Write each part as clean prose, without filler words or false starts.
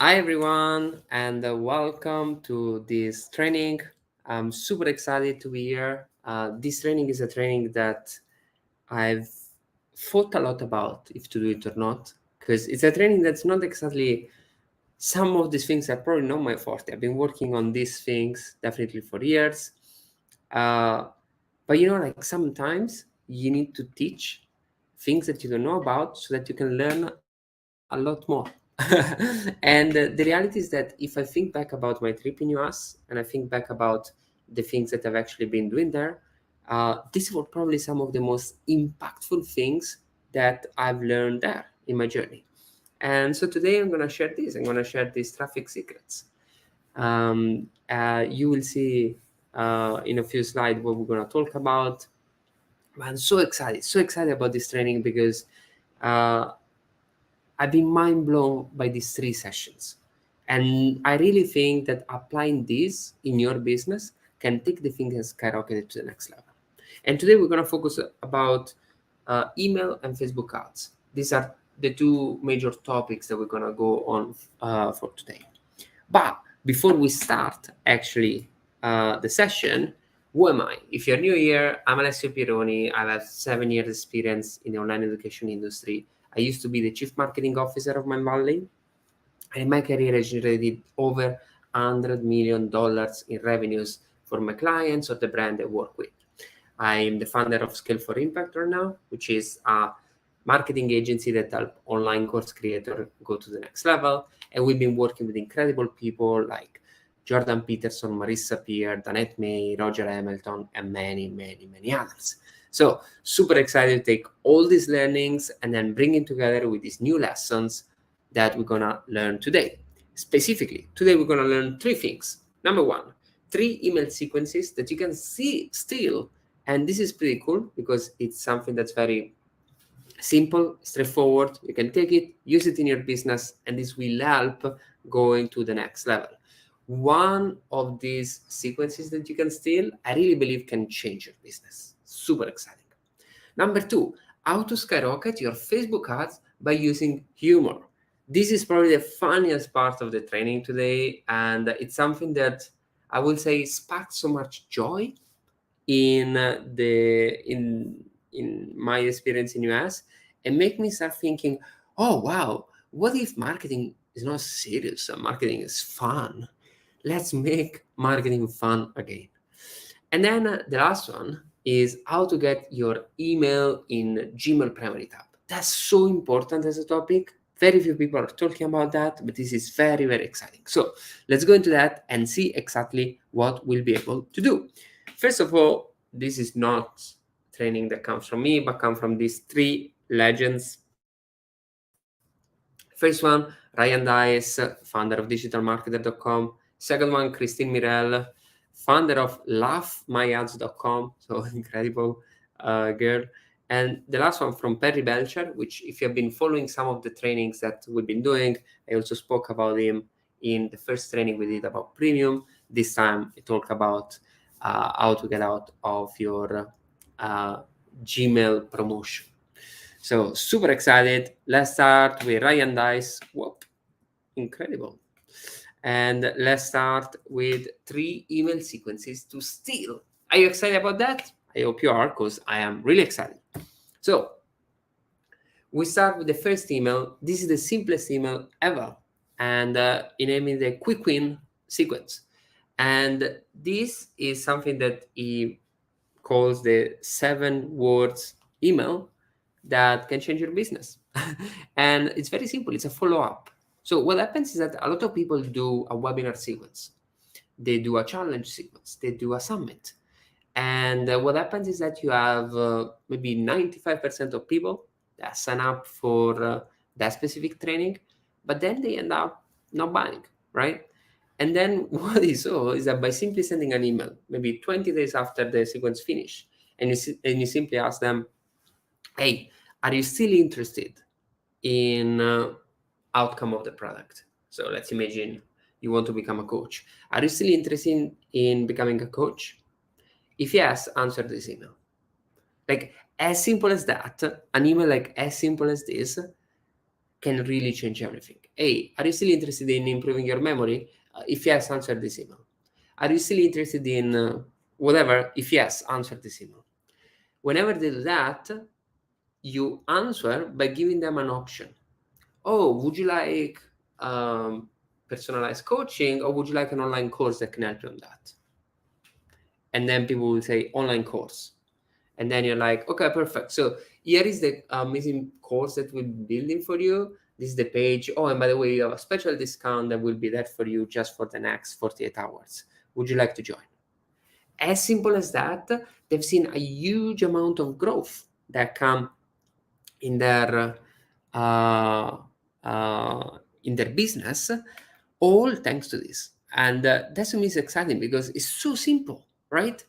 Hi everyone, and welcome to this training. I'm super excited to be here. This training is a training that I've thought a lot about if to do it or not, because it's a training that's not exactly some of these things are probably not my forte. I've been working on these things definitely for years. Uh, but like sometimes you need to teach things that you don't know about so that you can learn a lot more. And the reality is that if I think back about my trip in US and I think back about the things that I've actually been doing there, these were probably some of the most impactful things that I've learned there in my journey. And so today I'm going to share this. I'm going to share these traffic secrets. You will see in a few slides what we're going to talk about. I'm so excited about this training because uh, I've been mind blown by these 3 sessions. And I really think that applying this in your business can take the thing and skyrocket it to the next level. And today we're going to focus about email and Facebook ads. These are the two major topics that we're going to go on for today. But before we start actually the session, who am I? If you're new here, I'm Alessio Pieroni. I have 7 years experience in the online education industry. I used to be the chief marketing officer of my Valley, and my career has generated over $100 million in revenues for my clients or the brand I work with. I'm the founder of Scale for Impact right now, which is a marketing agency that help online course creators go to the next level. And we've been working with incredible people like Jordan Peterson, Marissa Peer, Danette May, Roger Hamilton, and many, many, many others. So super excited to take all these learnings and then bring it together with these new lessons that we're gonna learn today. Specifically, today we're gonna learn 3 things. Number one, 3 email sequences that you can see still, and this is pretty cool because it's something that's very simple, straightforward. You can take it, use it in your business, and this will help going to the next level. One of these sequences that you can steal, I really believe can change your business. Super exciting. Number two, how to skyrocket your Facebook ads by using humor. This is probably the funniest part of the training today, and it's something that I will say sparked so much joy in in my experience in US, and make me start thinking, oh wow, what if marketing is not serious and marketing is fun? Let's make marketing fun again. And then the last one is how to get your email in Gmail primary tab. That's so important as a topic. Very few people are talking about that, but this is very, very exciting. So let's go into that and see exactly what we'll be able to do. First of all, this is not training that comes from me, but come from these 3 legends. First one, Ryan Dice, founder of digitalmarketer.com. Second one, Kristine Mirel, founder of laughmyads.com. So incredible girl. And the last one from Perry Belcher, which if you have been following some of the trainings that we've been doing, I also spoke about him in the first training we did about premium. This time I talk about how to get out of your uh, Gmail promotion. So super excited. Let's start with Ryan Dice. Whoop, incredible. And let's start with 3 email sequences to steal. Are you excited about that? I hope you are, because I am really excited. So we start with the first email. This is the simplest email ever, and he named it the quick win sequence. And this is something that he calls the 7 words email that can change your business. And it's very simple, it's a follow up. So, what happens is that a lot of people do a webinar sequence, they do a challenge sequence, they do a summit. And what happens is that you have maybe 95% of people that sign up for that specific training, but then they end up not buying, right? And then what he saw is that by simply sending an email, maybe 20 days after the sequence finish, and you simply ask them, hey, are you still interested in outcome of the product? So let's imagine you want to become a coach. Are you still interested in becoming a coach? If yes, answer this email. Like as simple as that, an email like as simple as this can really change everything. Hey, are you still interested in improving your memory? If yes, answer this email. Are you still interested in whatever? If yes, answer this email. Whenever they do that, you answer by giving them an option. Oh, would you like personalized coaching, or would you like an online course that can help you on that? And then people will say online course. And then you're like, okay, perfect. So here is the amazing course that we're building for you. This is the page. Oh, and by the way, you have a special discount that will be there for you just for the next 48 hours. Would you like to join? As simple as that. They've seen a huge amount of growth that come in their uh, in their business, all thanks to this. And that's to me is exciting because it's so simple, right?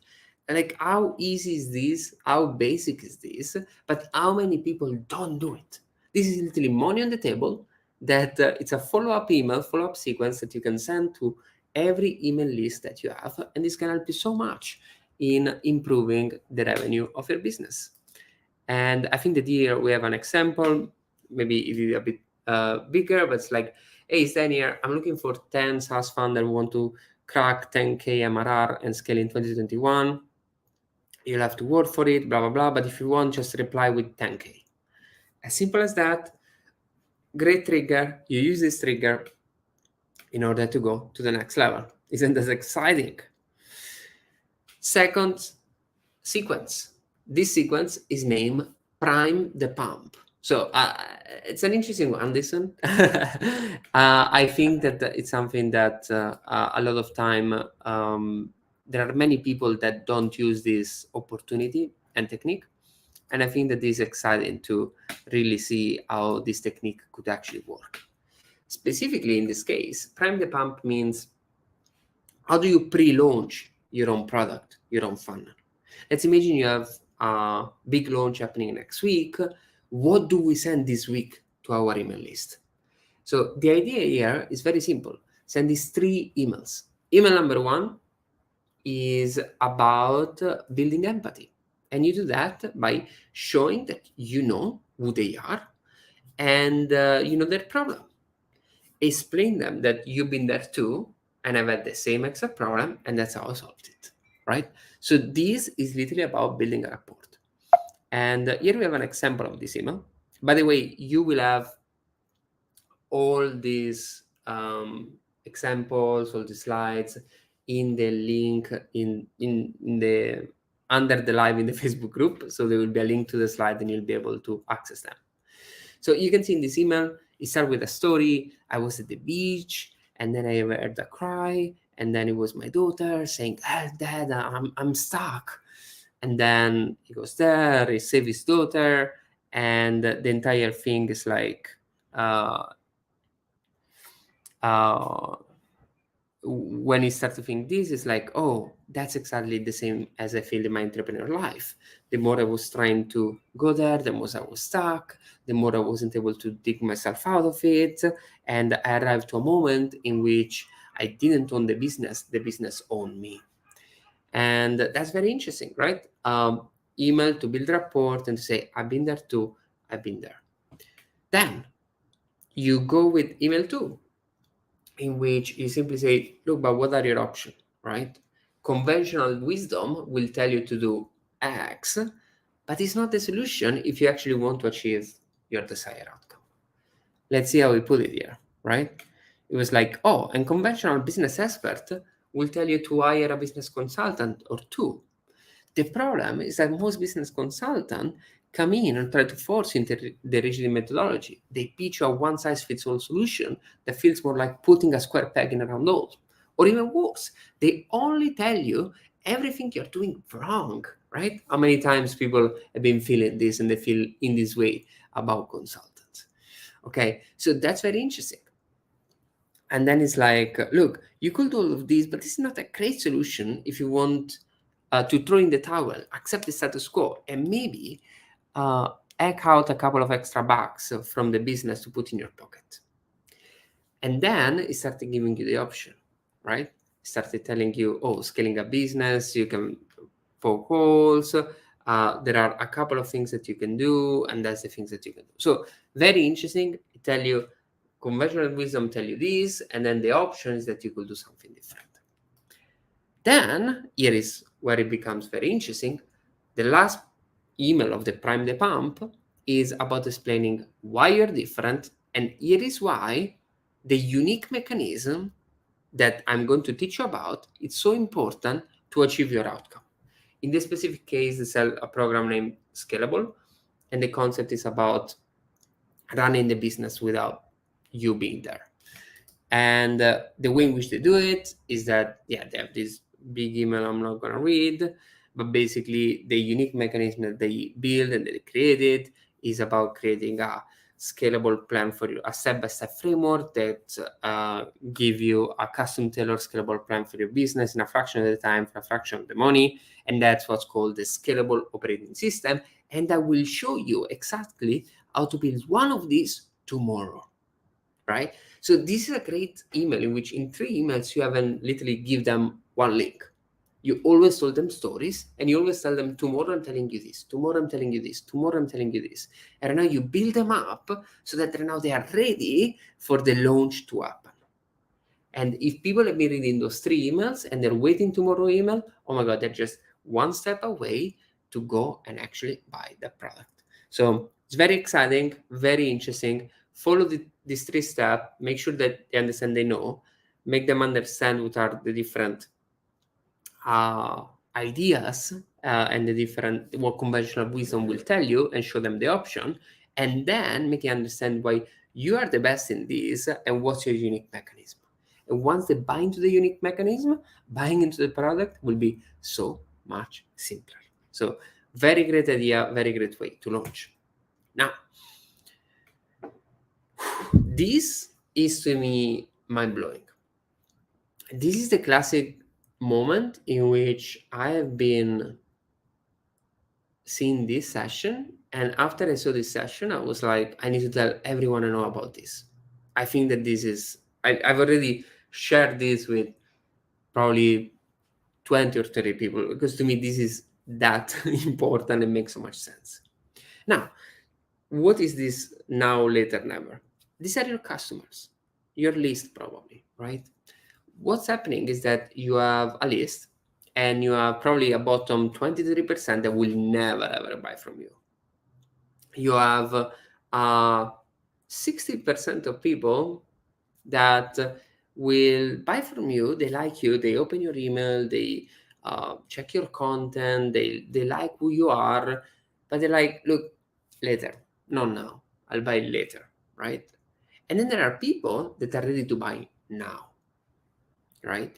Like, how easy is this? How basic is this? But how many people don't do it? This is literally money on the table. That it's a follow-up email, follow-up sequence that you can send to every email list that you have, and this can help you so much in improving the revenue of your business. And I think that here we have an example, maybe it is a bit bigger, but it's like, hey, Stan here, I'm looking for 10 SaaS founders who want to crack 10K MRR and scale in 2021. You'll have to work for it, blah, blah, blah. But if you want, just reply with 10K. As simple as that. Great trigger. You use this trigger in order to go to the next level. Isn't that exciting? Second sequence. This sequence is named Prime the Pump. So it's an interesting one, listen. I think that it's something that a lot of time there are many people that don't use this opportunity and technique. And I think that this is exciting to really see how this technique could actually work. Specifically in this case, Prime the Pump means, how do you pre-launch your own product, your own funnel? Let's imagine you have a big launch happening next week. What do we send this week to our email list? So the idea here is very simple. Send these 3 emails. Email number 1 is about building empathy. And you do that by showing that you know who they are and you know their problem. Explain them that you've been there too, and I've had the same exact problem, and that's how I solved it, right? So this is literally about building a rapport. And here we have an example of this email. By the way, you will have all these examples, all the slides in the link in the under the live in the Facebook group. So there will be a link to the slide and you'll be able to access them. So you can see in this email, it started with a story. I was at the beach and then I heard a cry, and then it was my daughter saying, "Ah, Dad, I'm stuck." And then he goes there, he saves his daughter, and the entire thing is like when you start to think this, is like, oh, that's exactly the same as I feel in my entrepreneur life. The more I was trying to go there, the more I was stuck, the more I wasn't able to dig myself out of it. And I arrived to a moment in which I didn't own the business owned me. And that's very interesting, right? Email to build rapport and to say, I've been there too, I've been there. Then you go with email 2, in which you simply say, look, but what are your options, right? Conventional wisdom will tell you to do X, but it's not the solution if you actually want to achieve your desired outcome. Let's see how we put it here, right? It was like, oh, and conventional business expert will tell you to hire a business consultant or 2. The problem is that most business consultants come in and try to force into the rigid methodology. They pitch you a one-size-fits-all solution that feels more like putting a square peg in a round hole. Or even worse, they only tell you everything you're doing wrong, right? How many times people have been feeling this and they feel in this way about consultants? Okay, so that's very interesting. And then it's like, look, you could do all of this, but this is not a great solution if you want to throw in the towel, accept the status quo, and maybe hack out a couple of extra bucks from the business to put in your pocket. And then it started giving you the option, right? It started telling you, oh, scaling a business, you can poke holes. There are a couple of things that you can do, and that's the things that you can do. So very interesting. It tell you, conventional wisdom tell you this, and then the option is that you could do something different. Then, here is where it becomes very interesting. The last email of the Prime the Pump is about explaining why you're different, and here is why the unique mechanism that I'm going to teach you about is so important to achieve your outcome. In this specific case, they sell a program named Scalable, and the concept is about running the business without you being there. And the way in which they do it is that, they have this big email I'm not going to read, but basically the unique mechanism that they build and that they created is about creating a scalable plan for you, a step-by-step framework that give you a custom tailored scalable plan for your business in a fraction of the time for a fraction of the money. And that's what's called the scalable operating system. And I will show you exactly how to build one of these tomorrow, right? So this is a great email in which in 3 emails you haven't literally give them one link. You always told them stories, and you always tell them, tomorrow I'm telling you this, tomorrow I'm telling you this, tomorrow I'm telling you this. And right now you build them up so that right now they are ready for the launch to happen. And if people have been reading those 3 emails and they're waiting tomorrow email, oh my God, they're just one step away to go and actually buy the product. So it's very exciting, very interesting. Follow these 3 steps, make sure that they understand, they know, make them understand what are the different ideas and the different, what conventional wisdom will tell you, and show them the option, and then make you understand why you are the best in this and what's your unique mechanism. And once they buy into the unique mechanism, buying into the product will be so much simpler. So very great idea, very great way to launch. Now, this is to me mind-blowing. This is the classic moment in which I have been seeing this session, and after I saw this session, I was like, I need to tell everyone I know about this. I think that this is, I've already shared this with probably 20 or 30 people, because to me this is that important and makes so much sense. Now, what is this now, later, never? These are your customers, your list probably, right? What's happening is that you have a list, and you have probably a bottom 23% that will never ever buy from you. You have 60% of people that will buy from you. They like you, they open your email, they check your content, they like who you are, but they're like, look, later, not now, I'll buy later, right? And then there are people that are ready to buy now, right?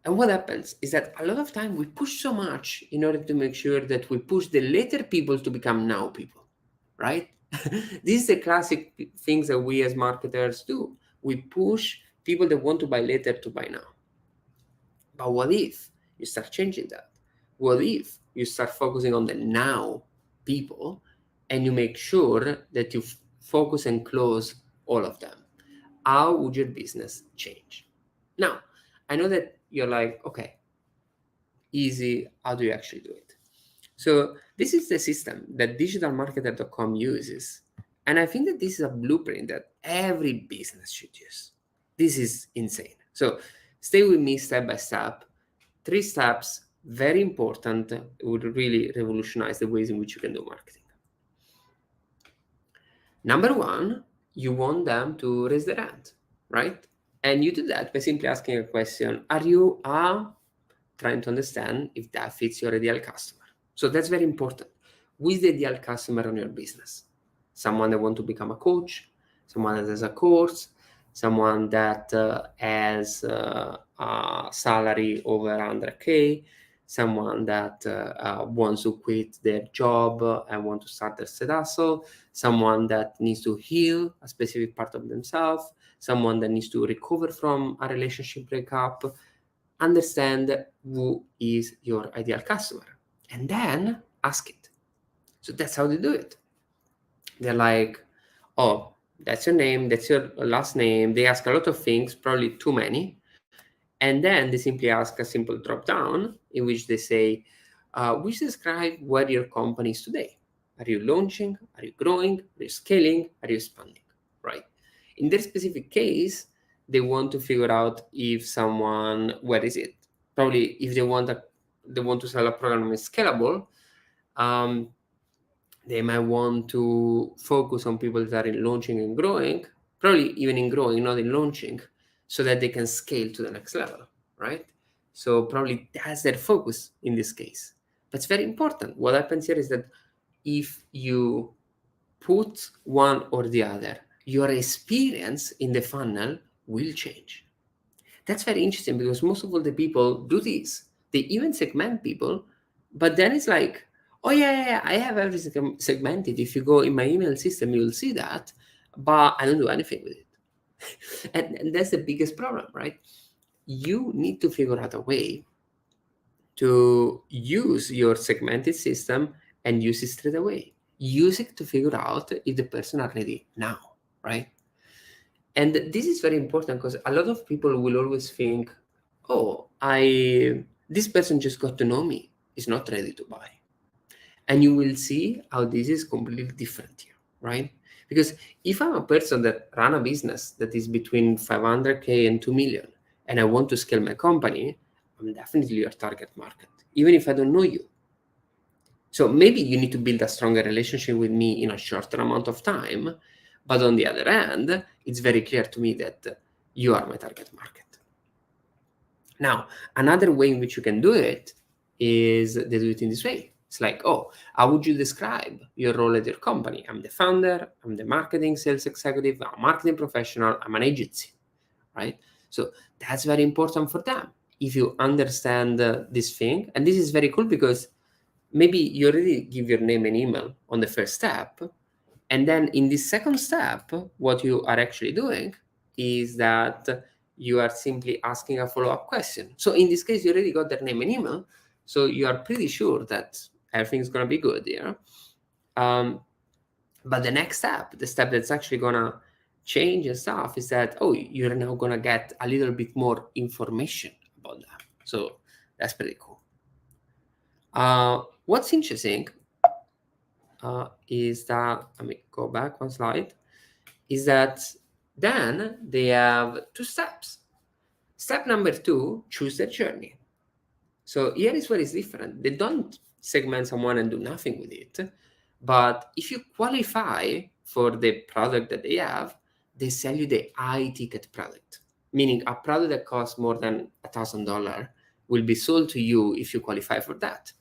And what happens is that a lot of time we push so much in order to make sure that we push the later people to become now people, right? This is the classic things that we as marketers do. We push people that want to buy later to buy now. But what if you start changing that? What if you start focusing on the now people, and you make sure that you focus and close all of them? How would your business change? Now, I know that you're like, okay, easy, how do you actually do it? So this is the system that digitalmarketer.com uses. And I think that this is a blueprint that every business should use. This is insane. So stay with me step by step. 3 steps, very important, would really revolutionize the ways in which you can do marketing. Number 1, you want them to raise their hand, right? And you do that by simply asking a question. Are you trying to understand if that fits your ideal customer? So that's very important. Who is the ideal customer on your business? Someone that wants to become a coach, someone that has a course, someone that has a salary over 100K, someone that wants to quit their job and want to start their side hustle, someone that needs to heal a specific part of themselves, someone that needs to recover from a relationship breakup. Understand who is your ideal customer, and then ask it. So that's how they do it. They're like, oh, that's your name, that's your last name. They ask a lot of things, probably too many. And then they simply ask a simple drop down in which they say, which describe where your company is today. Are you launching? Are you growing? Are you scaling? Are you expanding? Right? In their specific case, they want to figure out if someone, where is it? Probably if they want to sell a program is scalable, they might want to focus on people that are in launching and growing, probably even in growing, not in launching, so that they can scale to the next level, right? So probably that's their focus in this case. But it's very important. What happens here is that if you put one or the other, your experience in the funnel will change. That's very interesting because most of all the people do this. They even segment people, but then it's like, oh yeah, I have everything segmented. If you go in my email system, you'll see that, but I don't do anything with it. And that's the biggest problem, right? You need to figure out a way to use your segmented system and use it straight away. Use it to figure out if the person are ready now, right? And this is very important because a lot of people will always think, oh, this person just got to know me, is not ready to buy. And you will see how this is completely different here, right? Because if I'm a person that run a business that is between 500K and 2 million, and I want to scale my company, I'm definitely your target market, even if I don't know you. So maybe you need to build a stronger relationship with me in a shorter amount of time. But on the other hand, it's very clear to me that you are my target market. Now, another way in which you can do it is they do it in this way. It's like, oh, how would you describe your role at your company? I'm the founder, I'm the marketing sales executive, I'm a marketing professional, I'm an agency, right? So that's very important for them. If you understand this thing, and this is very cool because maybe you already give your name and email on the first step. And then in this second step, what you are actually doing is that you are simply asking a follow-up question. So in this case, you already got their name and email. So you are pretty sure that everything's going to be good, yeah? But the next step, the step that's actually going to change and stuff is that, oh, you're now going to get a little bit more information about that. So that's pretty cool. What's interesting is that, let me go back one slide, is that then they have two steps. Step number 2, choose their journey. So here is where it's different. They don't segment someone and do nothing with it. But if you qualify for the product that they have, they sell you the high ticket product, meaning a product that costs more than $1,000 will be sold to you if you qualify for that.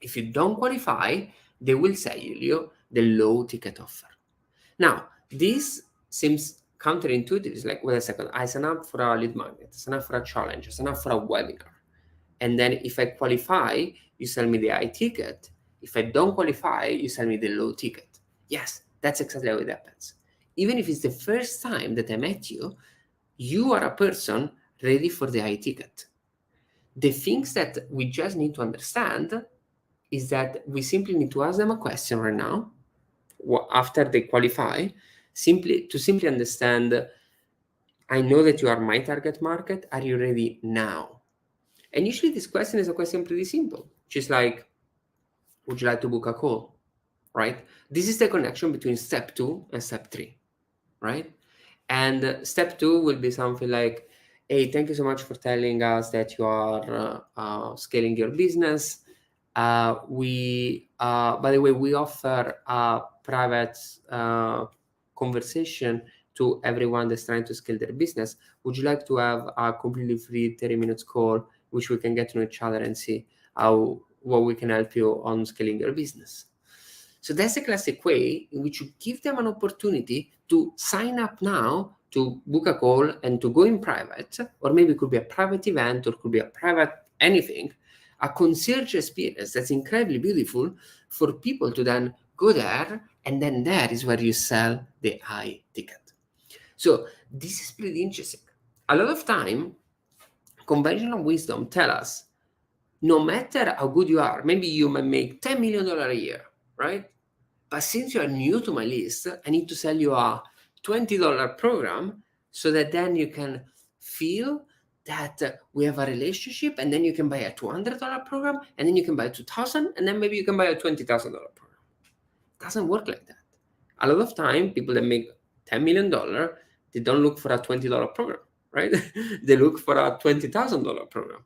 If you don't qualify, they will sell you the low ticket offer. Now, this seems counterintuitive. It's like, wait a second, I sign up for a lead magnet, I sign up for a challenge, I sign up for a webinar. And then if I qualify, you sell me the high ticket. If I don't qualify, you sell me the low ticket. Yes, that's exactly how it happens. Even if it's the first time that I met you, you are a person ready for the high ticket. The things that we just need to understand is that we simply need to ask them a question right now, after they qualify, simply understand, I know that you are my target market. Are you ready now? And usually this question is a question pretty simple. Just like, would you like to book a call? Right? This is the connection between step 2 and step 3, right? And step 2 will be something like, hey, thank you so much for telling us that you are scaling your business. By the way, we offer a private conversation to everyone that's trying to scale their business. Would you like to have a completely free 30 minutes call, which we can get to know each other and see what we can help you on scaling your business? So that's a classic way in which you give them an opportunity to sign up now, to book a call and to go in private, or maybe it could be a private event, or it could be a private anything, a concierge experience that's incredibly beautiful for people to then go there, and then there is where you sell the high ticket. So this is pretty interesting. A lot of time, conventional wisdom tell us, no matter how good you are, maybe you might make $10 million a year, right? But since you are new to my list, I need to sell you a $20 program so that then you can feel that we have a relationship, and then you can buy a $200 program, and then you can buy a $2,000, and then maybe you can buy a $20,000 program. It doesn't work like that. A lot of time, people that make $10 million, they don't look for a $20 program, right? They look for a $20,000 program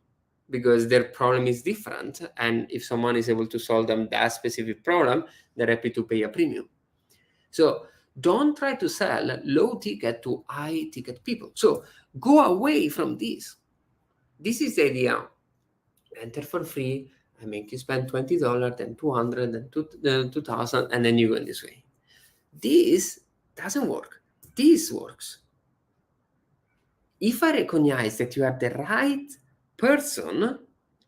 because their problem is different. And if someone is able to solve them that specific problem, they're happy to pay a premium. So don't try to sell low ticket to high ticket people. So go away from this. This is the idea. Enter for free. I make you spend $20, then $200, then $2,000, and then you go in this way. This doesn't work. This works. If I recognize that you are the right person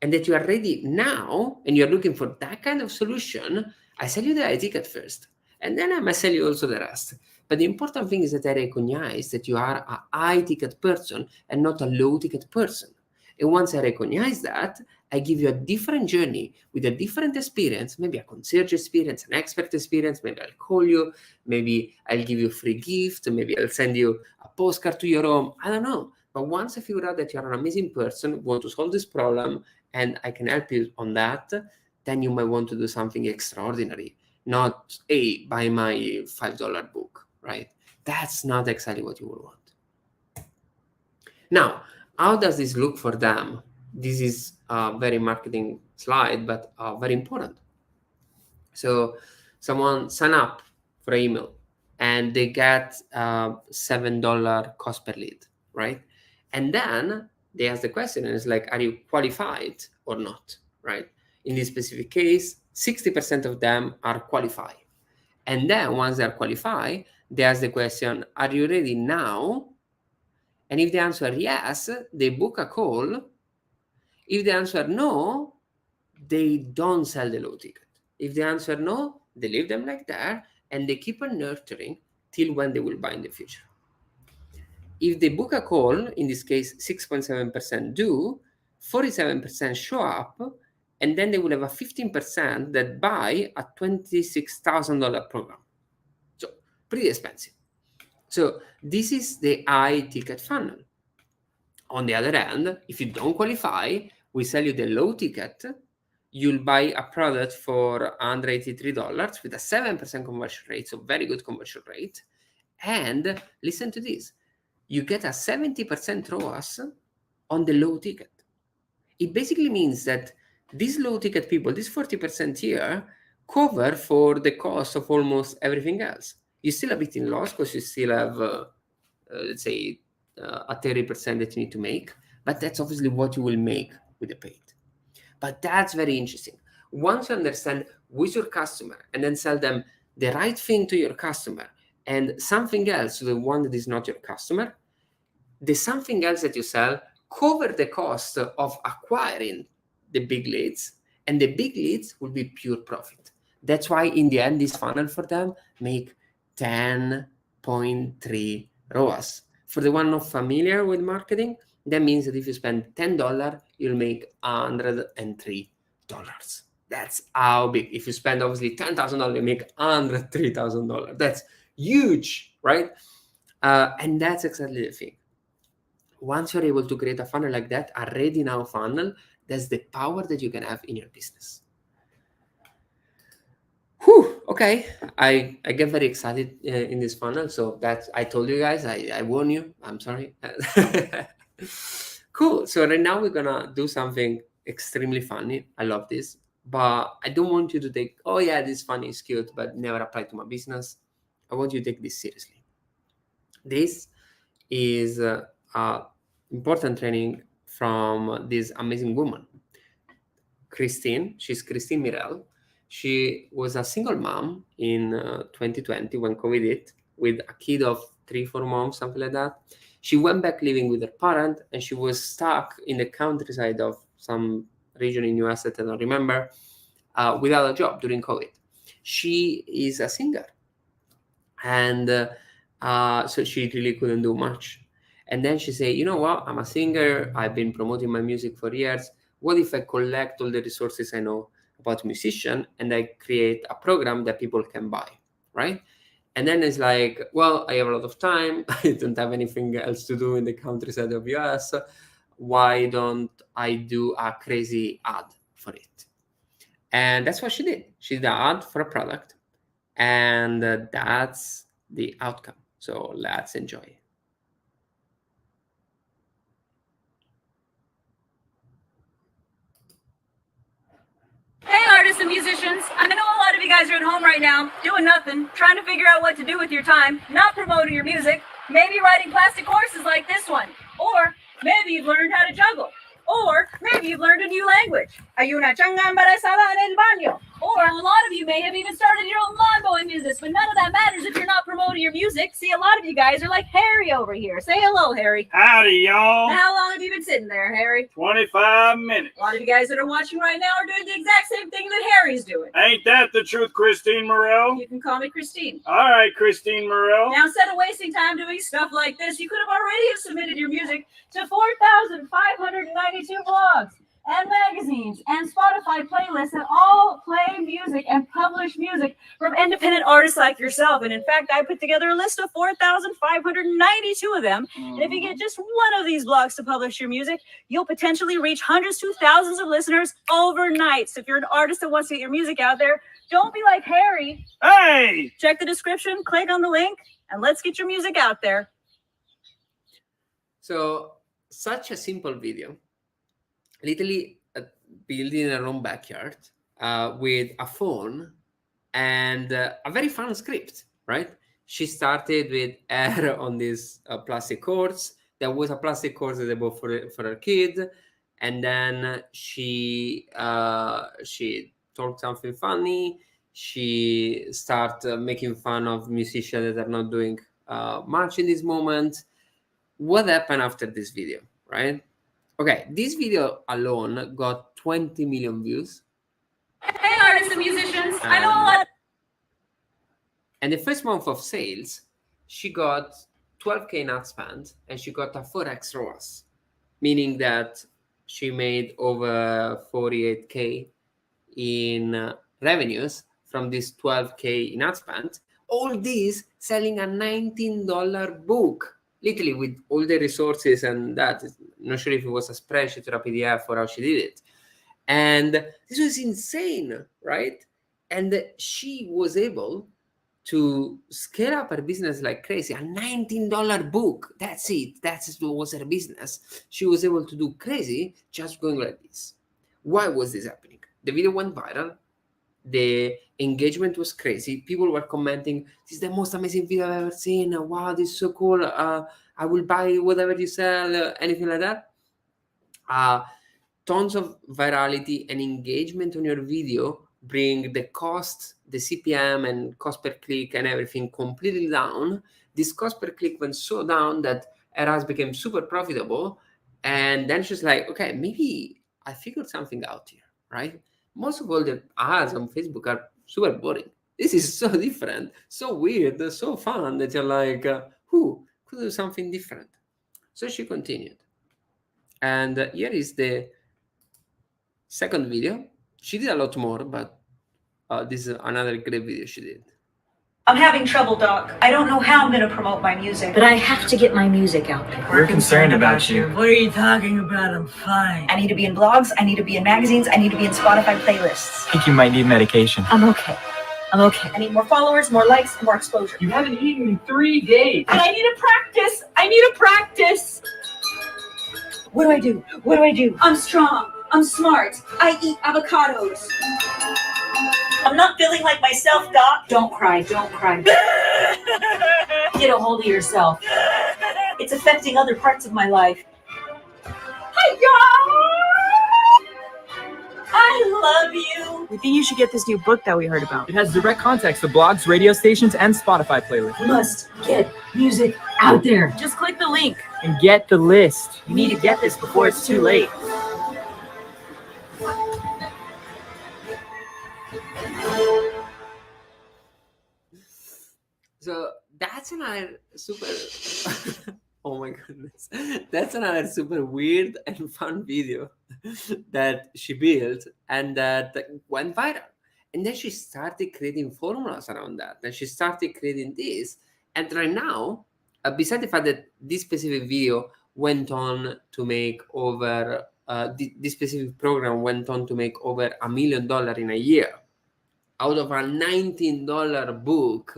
and that you are ready now and you're looking for that kind of solution, I sell you the high ticket first. And then I might sell you also the rest. But the important thing is that I recognize that you are a high ticket person and not a low ticket person. And once I recognize that, I give you a different journey with a different experience, maybe a concierge experience, an expert experience. Maybe I'll call you, maybe I'll give you a free gift, maybe I'll send you a postcard to your home. I don't know. But once I figure out that you're an amazing person, want to solve this problem, and I can help you on that, then you might want to do something extraordinary. Not, hey, buy my $5 book, right? That's not exactly what you will want. Now, how does this look for them? This is a very marketing slide, but very important. So someone sign up for email and they get $7 cost per lead, right? And then they ask the question and it's like, are you qualified or not, right? In this specific case, 60% of them are qualified. And then once they're qualified, they ask the question, are you ready now? And if the answer yes, they book a call. If the answer no, they don't sell the low ticket. If the answer no, they leave them like that and they keep on nurturing till when they will buy in the future. If they book a call, in this case 6.7% do, 47% show up, and then they will have a 15% that buy a $26,000 program. So pretty expensive. So this is the high ticket funnel. On the other hand, if you don't qualify, we sell you the low ticket. You'll buy a product for $183 with a 7% conversion rate, so very good conversion rate. And listen to this, you get a 70% ROAS on the low ticket. It basically means that these low ticket people, this 40% here, cover for the cost of almost everything else. You still have a bit in loss because you still have, let's say, a 30% that you need to make, but that's obviously what you will make with the paid. But that's very interesting. Once you understand who's your customer and then sell them the right thing to your customer and something else to the one that is not your customer, the something else that you sell cover the cost of acquiring the big leads, and the big leads will be pure profit. That's why in the end, this funnel for them make 10.3 ROAS. For the one not familiar with marketing, that means that if you spend $10, you'll make $103. That's how big. If you spend obviously $10,000, you make $103,000. That's huge, right? And that's exactly the thing. Once you're able to create a funnel like that, a ready now funnel, that's the power that you can have in your business. Whew, okay, I get very excited in this funnel. So that's, I told you guys, I warn you, I'm sorry. Cool. So right now we're gonna do something extremely funny. I love this, but I don't want you to take, oh yeah, this funny is cute, but never apply to my business. I want you to take this seriously. This is important training from this amazing woman, Kristine. She's Kristine Mirel. She was a single mom in 2020 when COVID hit, with a kid of 3-4 months, something like that. She went back living with her parent, and she was stuck in the countryside of some region in US that I don't remember, without a job during COVID. She is a singer, and so she really couldn't do much. And then she said, you know what, I'm a singer, I've been promoting my music for years. What if I collect all the resources I know about musician and I create a program that people can buy, right? And then it's like, well, I have a lot of time, I don't have anything else to do in the countryside of US. Why don't I do a crazy ad for it? And that's what she did. She did an ad for a product, and that's the outcome. So let's enjoy. Hey artists and musicians, I know a lot of you guys are at home right now, doing nothing, trying to figure out what to do with your time, not promoting your music, maybe writing plastic courses like this one, or maybe you've learned how to juggle, or maybe you've learned a new language. Hay una changa embarazada en el baño. Or a lot of you may have even started your own lawn mowing business, but none of that matters if you're not promoting your music. See, a lot of you guys are like Harry over here. Say hello, Harry. Howdy, y'all. How long have you been sitting there, Harry? 25 minutes. A lot of you guys that are watching right now are doing the exact same thing that Harry's doing. Ain't that the truth, Kristine Morel? You can call me Kristine. All right, Kristine Morel. Now, instead of wasting time doing stuff like this, you could have already have submitted your music to 4,592 blogs and magazines and Spotify playlists that all play music and publish music from independent artists like yourself. And in fact, I put together a list of 4,592 of them. And if you get just one of these blogs to publish your music, you'll potentially reach hundreds to thousands of listeners overnight. So if you're an artist that wants to get your music out there, don't be like Harry. Hey! Check the description, click on the link, and let's get your music out there. So such a simple video, literally built in her own backyard with a phone and a very fun script, right? She started with her on these plastic cords. There was a plastic cord that they bought for her kid, and then she told something funny. She started making fun of musicians that are not doing much in this moment. What happened after this video, right? Okay, this video alone got 20 million views. Hey artists and musicians, I know a lot. And the first month of sales, she got 12K in ad spend and she got a 4x ROAS, meaning that she made over 48K in revenues from this 12K in ad spend. All this selling a $19 book. Literally with all the resources and that. I'm not sure if it was a spreadsheet or a PDF or how she did it. And this was insane, right? And she was able to scale up her business like crazy. A $19 book. That's it. That was her business. She was able to do crazy just going like this. Why was this happening? The video went viral. The engagement was crazy. People were commenting, "This is the most amazing video I've ever seen. Wow, this is so cool. I will buy whatever you sell," anything like that. Tons of virality and engagement on your video bring the cost, the CPM and cost per click and everything completely down. This cost per click went so down that her ads became super profitable. And then she's like, okay, maybe I figured something out here, right? Most of all the ads on Facebook are super boring. This is so different, so weird, so fun that you're like, who could do something different? So she continued. And here is the second video. She did a lot more, but this is another great video she did. I'm having trouble, Doc. I don't know how I'm going to promote my music. But I have to get my music out there. We're concerned about you. What are you talking about? I'm fine. I need to be in blogs. I need to be in magazines. I need to be in Spotify playlists. I think you might need medication. I'm okay. I'm okay. I need more followers, more likes, and more exposure. You haven't eaten in 3 days. And I need to practice. I need to practice. What do I do? What do I do? I'm strong. I'm smart. I eat avocados. I'm not feeling like myself, Doc. Don't cry. Don't cry. Get a hold of yourself. It's affecting other parts of my life. Hi, I love you. We think you should get this new book that we heard about. It has direct contacts to blogs, radio stations, and Spotify playlists. Must get music out there. Just click the link. And get the list. You need to get this before it's too late. So that's another super oh my goodness, that's another super weird and fun video that she built and that went viral. And then she started creating formulas around that, and she started creating this. And right now, besides the fact that this specific video went on to make over this specific program went on to make over $1 million in a year out of a $19 book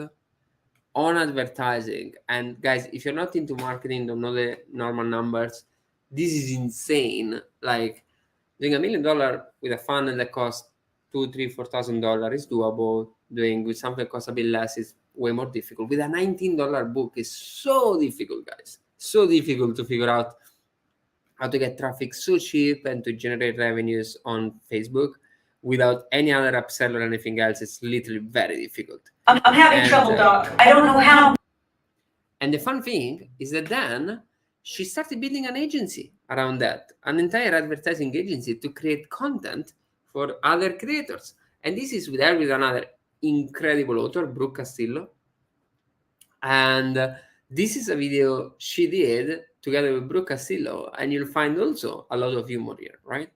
on advertising. And guys, if you're not into marketing, don't know the normal numbers, this is insane. Like doing $1 million with a funnel that costs $2,000, $3,000, $4,000 is doable. Doing with something that costs a bit less is way more difficult. With a $19 book is so difficult, guys. So difficult to figure out how to get traffic so cheap and to generate revenues on Facebook without any other upsell or anything else. It's literally very difficult. I'm having And, trouble, Doc. I don't know how. And the fun thing is that then she started building an agency around that, an entire advertising agency to create content for other creators. And this is with her with another incredible author, Brooke Castillo. And this is a video she did together with Brooke Castillo, and you'll find also a lot of humor here, right?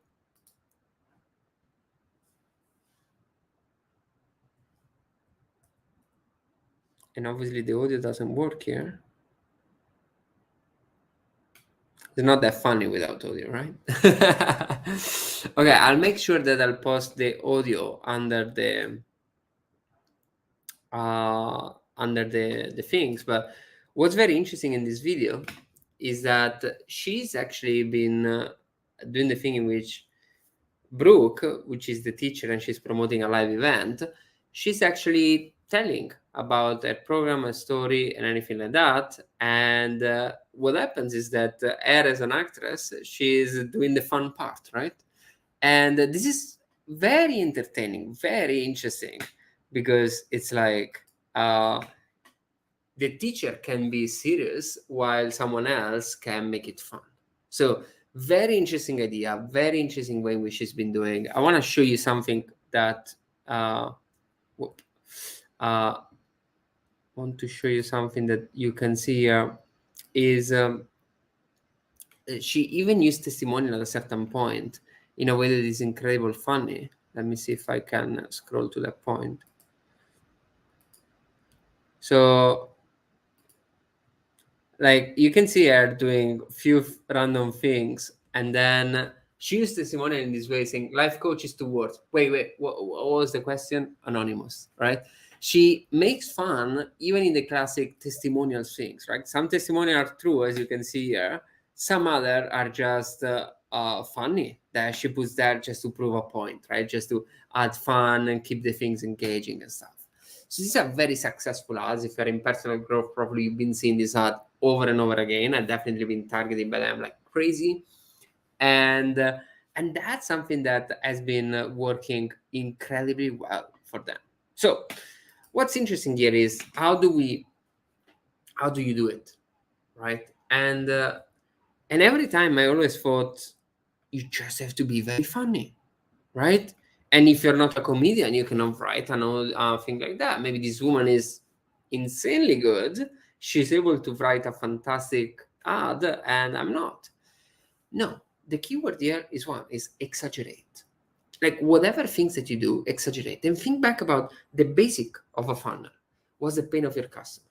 And obviously the audio doesn't work here. It's not that funny without audio, right? Okay, I'll make sure that I'll post the audio under the things. But what's very interesting in this video is that she's actually been doing the thing in which Brooke, which is the teacher, and she's promoting a live event, she's actually telling about her program, a story, and anything like that. And what happens is that her as an actress, she's doing the fun part, right? And this is very entertaining, very interesting, because it's like the teacher can be serious while someone else can make it fun. So very interesting idea, very interesting way in which she's been doing. I want to show you something that want to show you something that you can see here is she even used testimonial at a certain point in a way that is incredible funny. Let me see if I can scroll to that point. So like you can see her doing a few random things, and then she used testimonial in this way, saying life coach is 2 words. Wait, what was the question? Anonymous, right? She makes fun even in the classic testimonial things, right? Some testimonials are true, as you can see here. Some other are just funny that she puts there just to prove a point, right? Just to add fun and keep the things engaging and stuff. So these are very successful ads. If you're in personal growth, probably you've been seeing this ad over and over again. I've definitely been targeted by them like crazy. And that's something that has been working incredibly well for them. So what's interesting here is how do you do it, right? And every time I always thought you just have to be very funny, right? And if you're not a comedian, you cannot write an thing like that. Maybe this woman is insanely good. She's able to write a fantastic ad, and I'm not. No, the keyword here is exaggerate. Like whatever things that you do, exaggerate. Then think back about the basic of a funnel. What's the pain of your customer?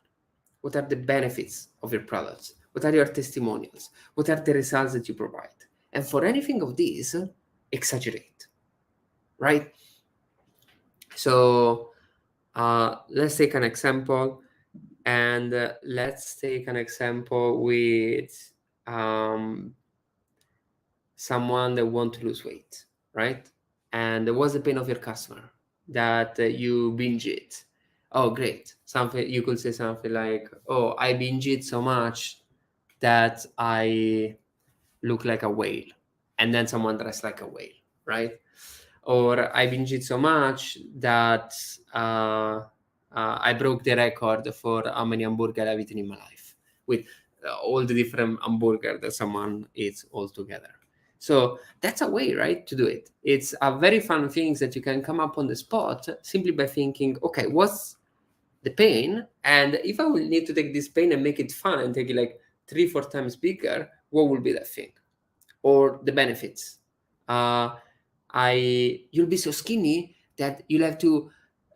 What are the benefits of your products? What are your testimonials? What are the results that you provide? And for anything of these, exaggerate, right? So let's take an example. And let's take an example with someone that wants to lose weight, right? And what's the pain of your customer? That you binge it. Oh, great. Something you could say something like, oh, I binge it so much that I look like a whale. And then someone dressed like a whale, right? Or I binge it so much that I broke the record for how many hamburgers I've eaten in my life, with all the different hamburgers that someone eats all together. So that's a way, right, to do it. It's a very fun thing that you can come up on the spot simply by thinking, okay, what's the pain? And if I will need to take this pain and make it fun and take it like 3-4 times bigger, what will be that thing? Or the benefits. You'll be so skinny that you'll have to,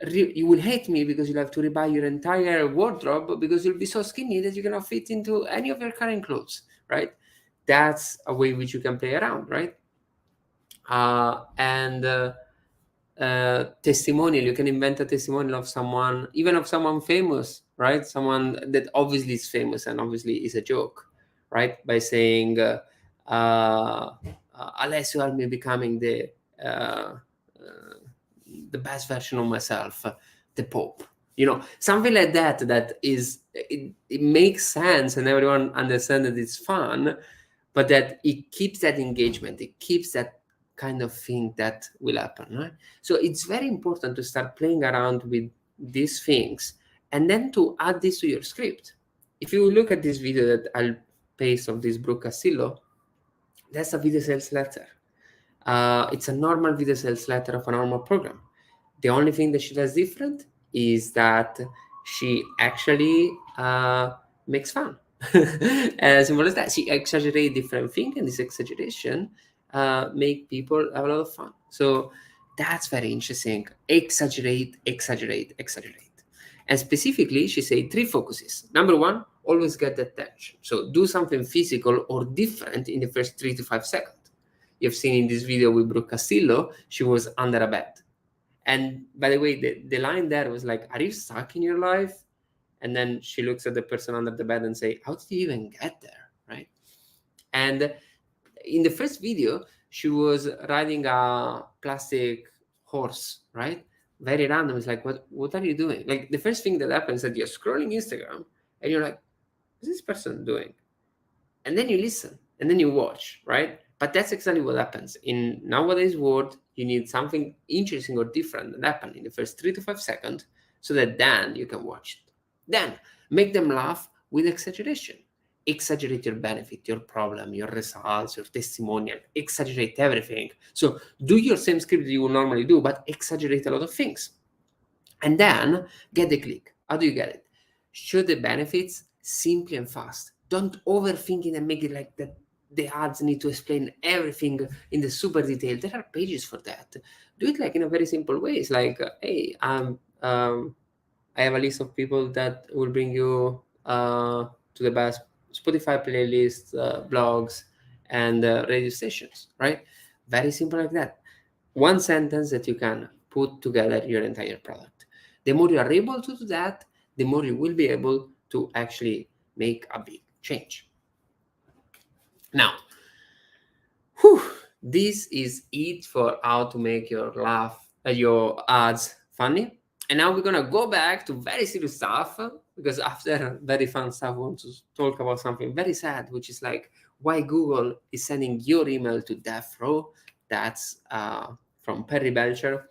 you will hate me because you'll have to rebuy your entire wardrobe because you'll be so skinny that you cannot fit into any of your current clothes, right? That's a way which you can play around, right? Testimonial, you can invent a testimonial of someone, even of someone famous, right? Someone that obviously is famous and obviously is a joke, right? By saying, unless you are me becoming the best version of myself, the Pope. Something like that, it makes sense and everyone understands that it's fun, but that it keeps that engagement, it keeps that kind of thing that will happen, right? So it's very important to start playing around with these things and then to add this to your script. If you look at this video that I'll paste of this Brooke Castillo, that's a video sales letter. It's a normal video sales letter of a normal program. The only thing that she does different is that she actually makes fun. As simple as that. She exaggerates different things, and this exaggeration make people have a lot of fun. So that's very interesting. Exaggerate, exaggerate, exaggerate. And specifically, she said 3 focuses. Number 1, always get attention. So do something physical or different in the first 3 to 5 seconds. You've seen in this video with Brooke Castillo, she was under a bed. And by the way, the line there was like, are you stuck in your life? And then she looks at the person under the bed and say, how did you even get there, right? And in the first video, she was riding a plastic horse, right? Very random. It's like, what are you doing? Like the first thing that happens is that you're scrolling Instagram and you're like, what's this person doing? And then you listen and then you watch, right? But that's exactly what happens. In nowadays world, you need something interesting or different that happen in the first 3 to 5 seconds so that then you can watch it. Then make them laugh with exaggeration. Exaggerate your benefit, your problem, your results, your testimonial, exaggerate everything. So do your same script that you would normally do, but exaggerate a lot of things. And then get the click. How do you get it? Show the benefits simply and fast. Don't overthink it and make it like that. The ads need to explain everything in the super detail. There are pages for that. Do it like in a very simple way. It's like, hey, I have a list of people that will bring you to the best Spotify playlists, blogs, and radio stations, right? Very simple like that. One sentence that you can put together your entire product. The more you are able to do that, the more you will be able to actually make a big change. Now, this is it for how to make your ads funny. And now we're gonna go back to very serious stuff, because after very fun stuff, I want to talk about something very sad, which is like why Google is sending your email to death row. That's from Perry Belcher.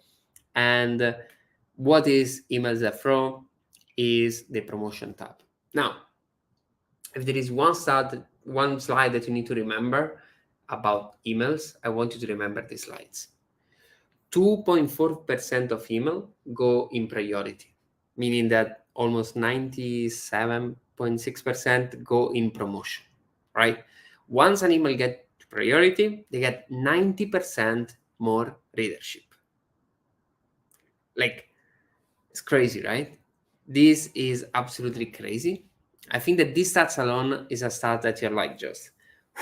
And what is email death row? Is the promotion tab. Now, if there is one slide that you need to remember about emails, I want you to remember these slides. 2.4% of email go in priority, meaning that almost 97.6% go in promotion, right? Once an email gets priority, they get 90% more readership. Like, it's crazy, right? This is absolutely crazy. I think that this stats alone is a stat that you're like, just,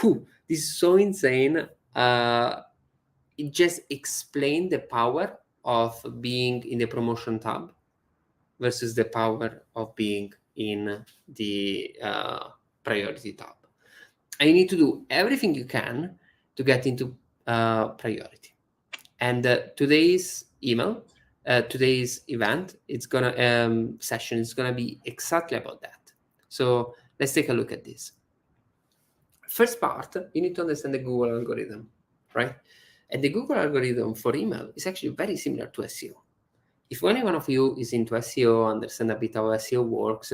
this is so insane. It just explains the power of being in the promotion tab versus the power of being in the priority tab. And you need to do everything you can to get into priority. And today's event, it's gonna session is gonna be exactly about that. So let's take a look at this. First part, you need to understand the Google algorithm, right? And the Google algorithm for email is actually very similar to SEO. If any one of you is into SEO, understand a bit how SEO works,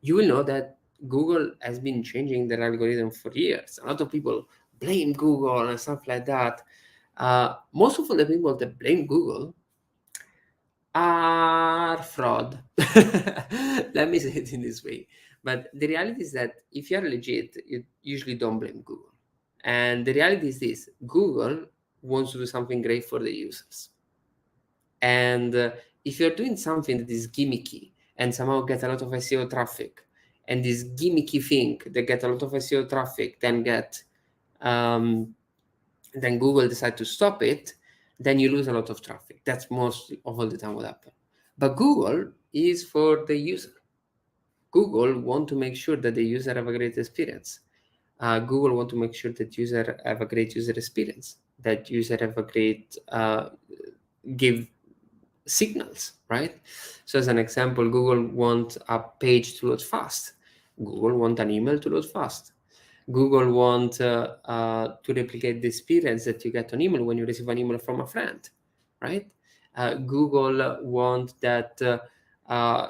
you will know that Google has been changing their algorithm for years. A lot of people blame Google and stuff like that. Most of the people that blame Google are fraud. Let me say it in this way. But the reality is that if you're legit, you usually don't blame Google. And the reality is this: Google wants to do something great for the users. And if you're doing something that is gimmicky and somehow get a lot of SEO traffic, and this gimmicky thing that get a lot of SEO traffic then Google decide to stop it, then you lose a lot of traffic. That's most of all the time what happens. But Google is for the user. Google want to make sure that the user have a great experience. Google want to make sure that user have a great user experience, that user have a great give signals, right? So as an example, Google want a page to load fast. Google want an email to load fast. Google want to replicate the experience that you get on email when you receive an email from a friend, right? Google want that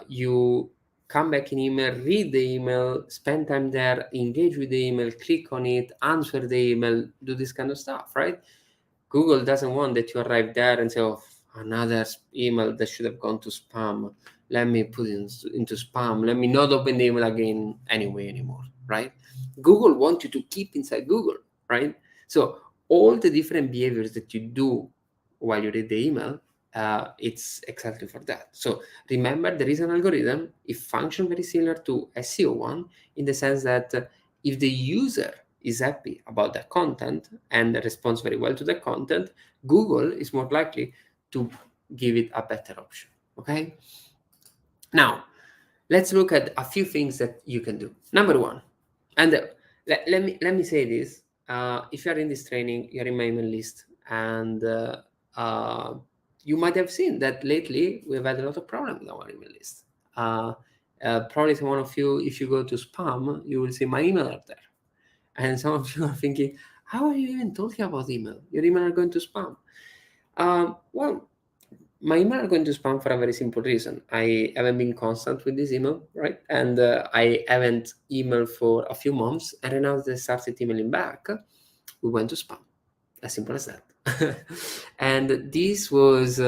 you come back in email, read the email, spend time there, engage with the email, click on it, answer the email, do this kind of stuff, right? Google doesn't want that you arrive there and say, oh, another email that should have gone to spam. Let me put it into spam. Let me not open the email again anymore, right? Google wants you to keep inside Google, right? So all the different behaviors that you do while you read the email, it's exactly for that. So remember, there is an algorithm. It functions very similar to SEO one in the sense that if the user is happy about the content and responds very well to the content, Google is more likely to give it a better option. Okay. Now, let's look at a few things that you can do. Number one, and let me say this: if you are in this training, you're in my email list, and you might have seen that lately we've had a lot of problems with our email list. Probably some of you, if you go to spam, you will see my email up there. And some of you are thinking, how are you even talking about email? Your email are going to spam. Well, my email are going to spam for a very simple reason. I haven't been constant with this email, right? And I haven't emailed for a few months. And then as they started emailing back, we went to spam. As simple as that. And this was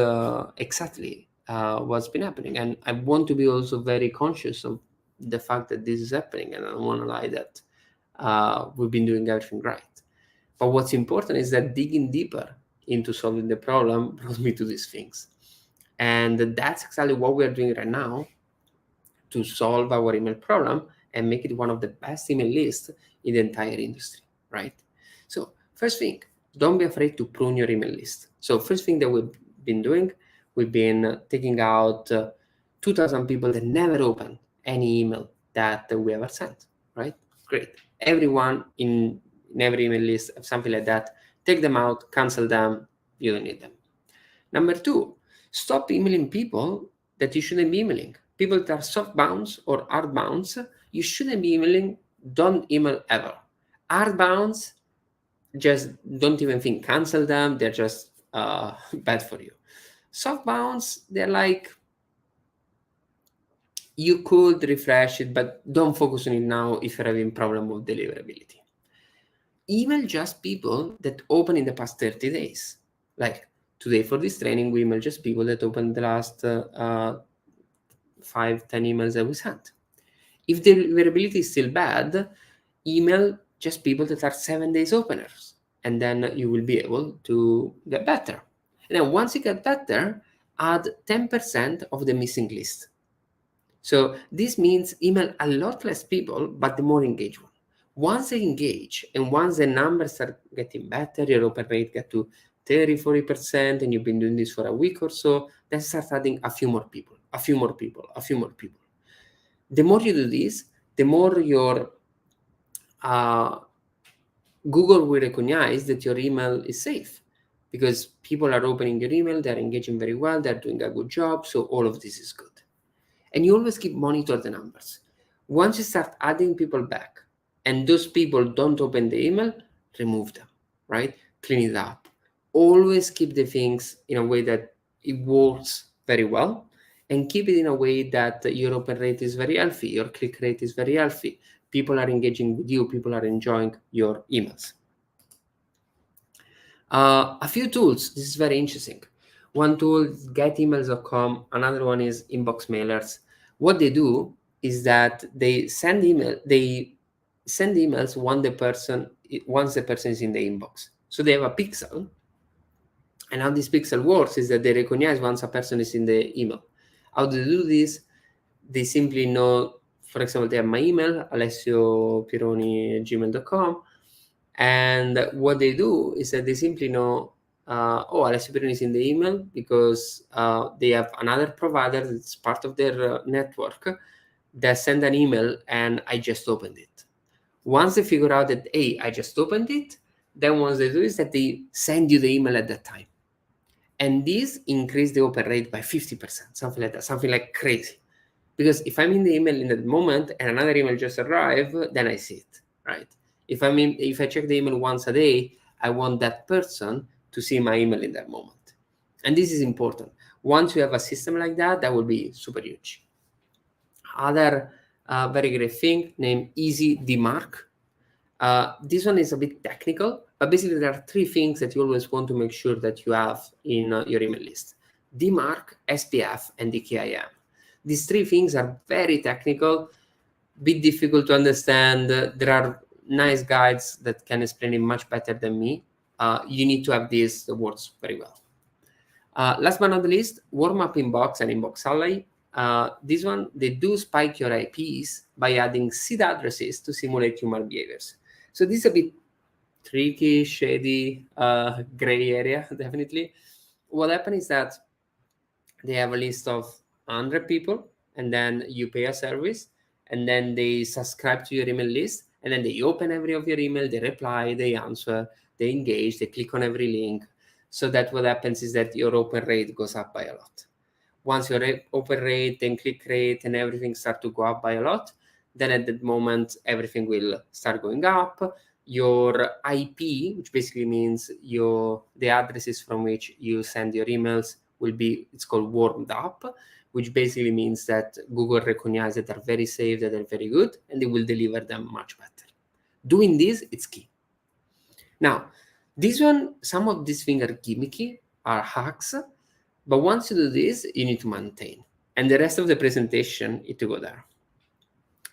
exactly what's been happening. And I want to be also very conscious of the fact that this is happening. And I don't want to lie that we've been doing everything right. But what's important is that digging deeper into solving the problem brought me to these things. And that's exactly what we are doing right now to solve our email problem and make it one of the best email lists in the entire industry, right? So first thing, don't be afraid to prune your email list. So first thing that we've been doing, we've been taking out 2,000 people that never opened any email that we ever sent, right? Great. Everyone in every email list, something like that, take them out, cancel them, you don't need them. Number two, stop emailing people that you shouldn't be emailing. People that are soft bounce or hard bounce, you shouldn't be emailing, don't email ever. Hard bounce, just don't even think cancel them, they're just bad for you. Soft bounce, they're like, you could refresh it, but don't focus on it now if you're having problem with deliverability. Email just people that open in the past 30 days. Like today for this training, we email just people that opened the last 5-10 emails that we sent. If the deliverability is still bad, email just people that are 7 days openers, and then you will be able to get better. And then once you get better, add 10% of the missing list. So this means email a lot less people, but the more engaged one. Once they engage and once the numbers are getting better, your open rate get to 30-40%, and you've been doing this for a week or so, then start adding a few more people. The more you do this, the more your Google will recognize that your email is safe, because people are opening your email, they're engaging very well, they're doing a good job, so all of this is good. And you always keep monitor the numbers. Once you start adding people back and those people don't open the email, remove them, right? Clean it up. Always keep the things in a way that it works very well, and keep it in a way that your open rate is very healthy, your click rate is very healthy. People are engaging with you, people are enjoying your emails. A few tools, this is very interesting. One tool is getemails.com, another one is inbox mailers. What they do is that they send emails once the person is in the inbox. So they have a pixel, and how this pixel works is that they recognize once a person is in the email. How do they do this? They simply know, for example, they have my email, alessiopironi@gmail.com, and what they do is that they simply know, Alessio Pironi is in the email because they have another provider that's part of their network that send an email and I just opened it. Once they figure out that, hey, I just opened it, then what they do is that they send you the email at that time. And this increased the open rate by 50%, something like that, something like crazy. Because if I'm in the email in that moment and another email just arrived, then I see it, right? If I check the email once a day, I want that person to see my email in that moment. And this is important. Once you have a system like that, that will be super huge. Other very great thing named Easy Demarc. This one is a bit technical, but basically there are 3 things that you always want to make sure that you have in your email list: DMARC, SPF, and DKIM. These 3 things are very technical, bit difficult to understand. There are nice guides that can explain it much better than me. You need to have these words very well. Last but not least, warm-up inbox and inbox ally. This one, they do spike your IPs by adding seed addresses to simulate human behaviors. So this is a bit tricky, shady, gray area, definitely. What happens is that they have a list of 100 people, and then you pay a service, and then they subscribe to your email list, and then they open every of your email, they reply, they answer, they engage, they click on every link. So that what happens is that your open rate goes up by a lot. Once your open rate and click rate and everything start to go up by a lot, then at that moment, everything will start going up. Your IP, which basically means the addresses from which you send your emails, will be, it's called warmed up, which basically means that Google recognizes that they're very safe, that they're very good, and they will deliver them much better. Doing this, it's key. Now, this one, some of these things are gimmicky, are hacks, but once you do this, you need to maintain. And the rest of the presentation is to go there.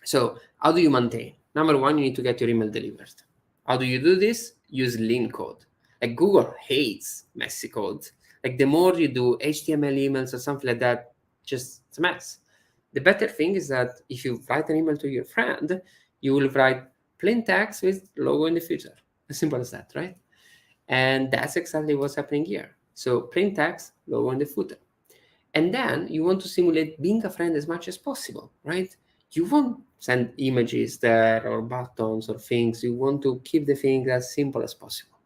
So how do you maintain? Number 1, you need to get your email delivered. How do you do this? Use lean code. Like Google hates messy code. Like the more you do HTML emails or something like that, just it's a mess. The better thing is that if you write an email to your friend, you will write plain text with logo in the future. As simple as that, right? And that's exactly what's happening here. So plain text, logo in the footer. And then you want to simulate being a friend as much as possible, right? You won't send images there or buttons or things. You want to keep the thing as simple as possible.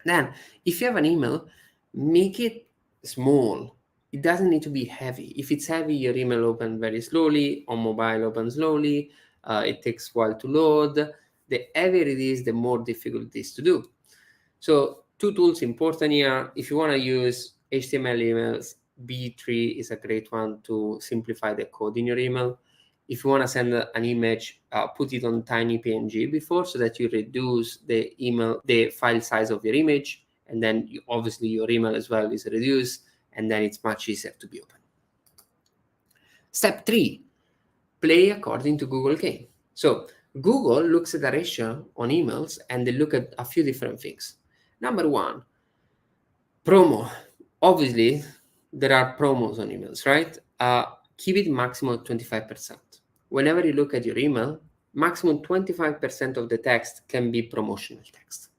Then, if you have an email, make it small. It doesn't need to be heavy. If it's heavy, your email opens very slowly. On mobile, opens slowly. It takes a while to load. The heavier it is, the more difficult it is to do. So 2 tools important here. If you want to use HTML emails, B3 is a great one to simplify the code in your email. If you want to send an image, put it on tiny PNG before, so that you reduce the file size of your image, and then obviously your email as well is reduced, and then it's much easier to be open. Step 3, play according to Google game. So Google looks at the ratio on emails, and they look at a few different things. Number 1, promo. Obviously, there are promos on emails, right? Keep it maximum 25%. Whenever you look at your email, maximum 25% of the text can be promotional text.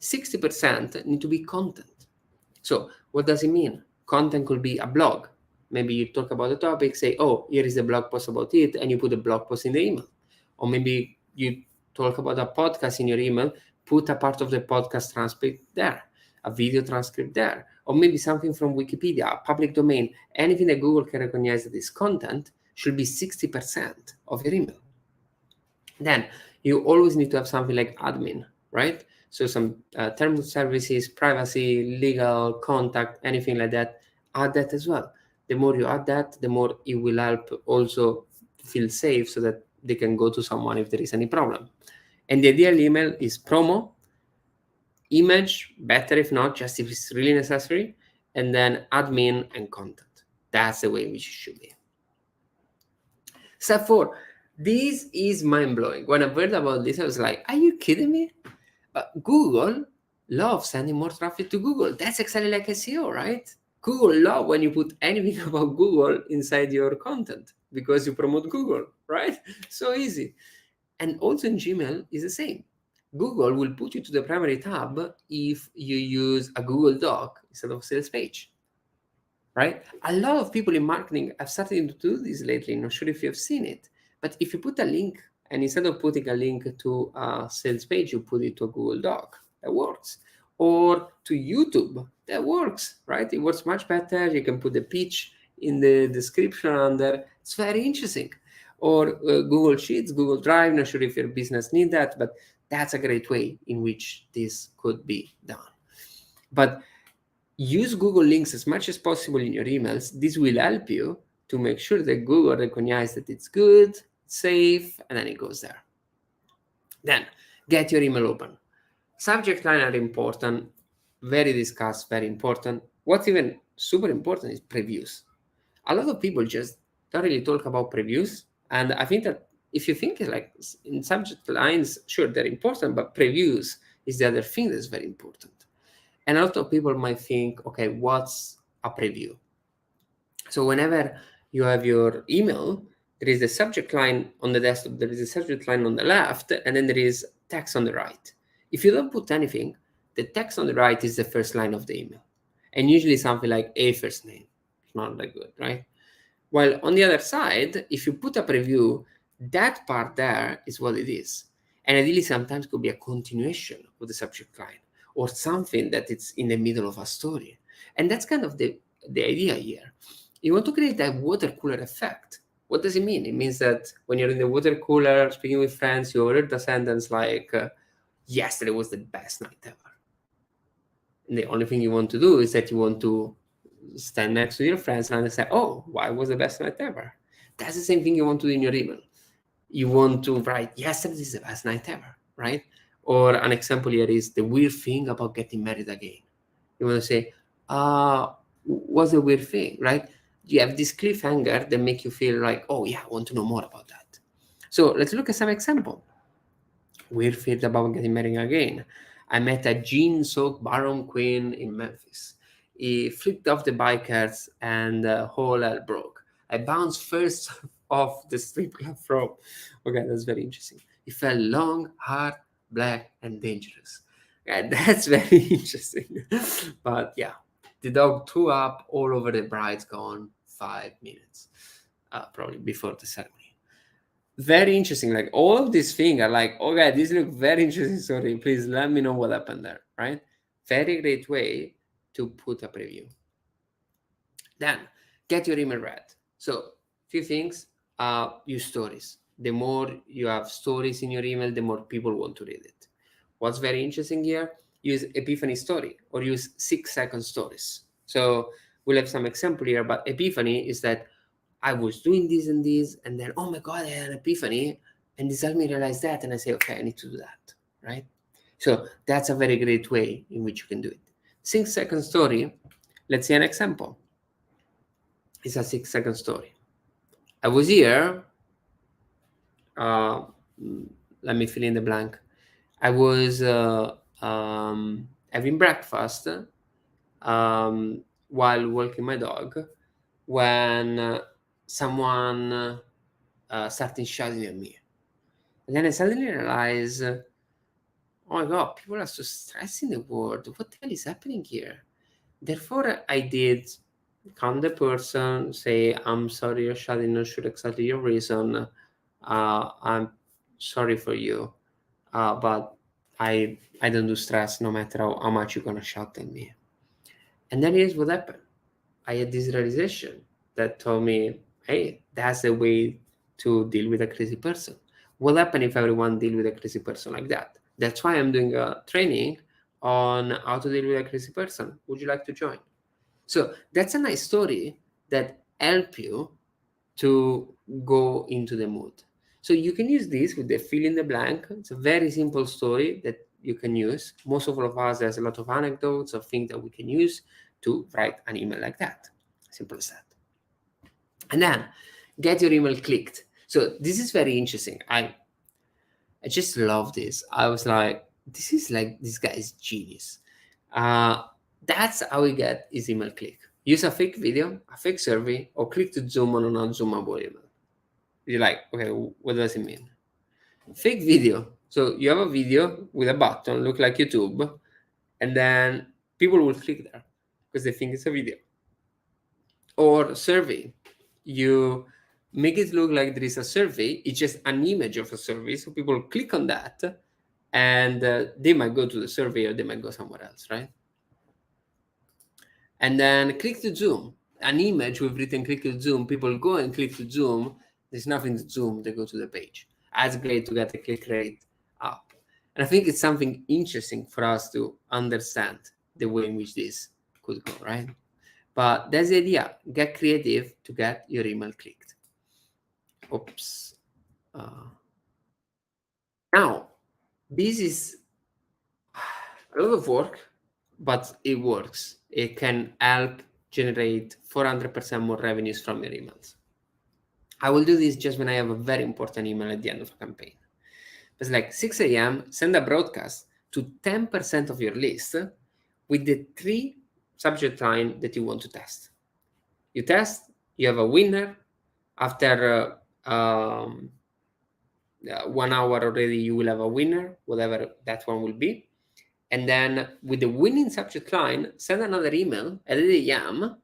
60% need to be content. So what does it mean? Content could be a blog. Maybe you talk about a topic, say, oh, here is a blog post about it, and you put a blog post in the email. Or maybe you talk about a podcast in your email, put a part of the podcast transcript there, a video transcript there, or maybe something from Wikipedia, a public domain. Anything that Google can recognize that is content should be 60% of your email. Then you always need to have something like admin, right? So some terms of services, privacy, legal, contact, anything like that, add that as well. The more you add that, the more it will help also feel safe, so that they can go to someone if there is any problem. And the ideal email is promo, image, better if not, just if it's really necessary, and then admin and content. That's the way which it should be. Step 4, this is mind-blowing. When I heard about this, I was like, are you kidding me? Google loves sending more traffic to Google. That's exactly like SEO, right? Google loves when you put anything about Google inside your content, because you promote Google, right? So easy. And also in Gmail is the same. Google will put you to the primary tab if you use a Google Doc instead of sales page, right? A lot of people in marketing have started to do this lately. Not sure if you have seen it, but if you put a link, and instead of putting a link to a sales page, you put it to a Google Doc, that works. Or to YouTube, that works, right? It works much better. You can put the pitch in the description under. It's very interesting. Or Google Sheets, Google Drive. Not sure if your business needs that, but that's a great way in which this could be done. But use Google links as much as possible in your emails. This will help you to make sure that Google recognizes that it's good, safe, and then it goes there. Then get your email open. Subject line are important, very discussed, very important. What's even super important is previews. A lot of people just don't really talk about previews. And I think that if you think like in subject lines, sure, they're important, but previews is the other thing that's very important. And a lot of people might think, okay, what's a preview? So whenever you have your email, there is the subject line on the desktop, there is a subject line on the left, and then there is text on the right. If you don't put anything, the text on the right is the first line of the email. And usually something like a first name. It's not that good, right? While on the other side, if you put a preview, that part there is what it is. And ideally sometimes could be a continuation of the subject line or something that it's in the middle of a story. And that's kind of the idea here. You want to create that water cooler effect. What does it mean? It means that when you're in the water cooler speaking with friends, you heard the sentence like, yesterday was the best night ever. And the only thing you want to do is that you want to stand next to your friends and say, oh, why was the best night ever? That's the same thing you want to do in your email. You want to write, yesterday is the best night ever, right? Or an example here is the weird thing about getting married again. You want to say, what's the weird thing, right? You have this cliffhanger that make you feel like, oh yeah, I want to know more about that. So let's look at some example. Weird thing about getting married again. I met a jean-soaked Baron Queen in Memphis. He flipped off the bikers and whole hell broke. I bounced first off the strip club rope. Okay, that's very interesting. He felt long, hard, black, and dangerous. Yeah, that's very interesting. But yeah, the dog threw up all over the bride's gown 5 minutes, probably before the ceremony. Very interesting. Like all of these things are like, okay, this look very interesting story. Please let me know what happened there, right? Very great way to put a preview. Then get your email read. So few things, use stories. The more you have stories in your email, the more people want to read it. What's very interesting here, use Epiphany story or use 6-second stories. So we'll have some example here, but Epiphany is that I was doing this and this, and then, oh my God, I had an epiphany, and this helped me realize that, and I say, okay, I need to do that, right? So that's a very great way in which you can do it. 6-second story, let's see an example. It's a 6-second story. I was here, let me fill in the blank. I was having breakfast while walking my dog when someone started shouting at me. And then I suddenly realized, oh my God, people are so stressed in the world. What the hell is happening here? Therefore, I did calm the person, say, I'm sorry you're shouting, not sure exactly your reason. I'm sorry for you, but I don't do stress no matter how much you're going to shout at me. And then here's what happened. I had this realization that told me, hey, that's the way to deal with a crazy person. What happens if everyone deal with a crazy person like that? That's why I'm doing a training on how to deal with a crazy person. Would you like to join? So that's a nice story that help you to go into the mood. So you can use this with the fill in the blank. It's a very simple story that you can use. Most of us, there's a lot of anecdotes or things that we can use to write an email like that. Simple as that. And then get your email clicked. So this is very interesting. I just love this. I was like, this guy is genius. That's how we get his email click. Use a fake video, a fake survey, or click to zoom on an unzoomable email. You're like, okay, what does it mean? Fake video. So you have a video with a button, look like YouTube, and then people will click there because they think it's a video. Or survey. You make it look like there is a survey. It's just an image of a survey. So people click on that and they might go to the survey or they might go somewhere else, right? And then click to zoom. An image with written click to zoom. People go and click to zoom. There's nothing to zoom. They go to the page. That's great to get the click rate up. And I think it's something interesting for us to understand the way in which this could go, right? But that's the idea. Get creative to get your email clicked. Oops. Now, this is a lot of work, but it works. It can help generate 400% more revenues from your emails. I will do this just when I have a very important email at the end of a campaign. It's like 6 a.m., send a broadcast to 10% of your list with the 3 subject line that you want to test. You test, you have a winner. After 1 hour already, you will have a winner, whatever that one will be. And then with the winning subject line, send another email at 8 a.m.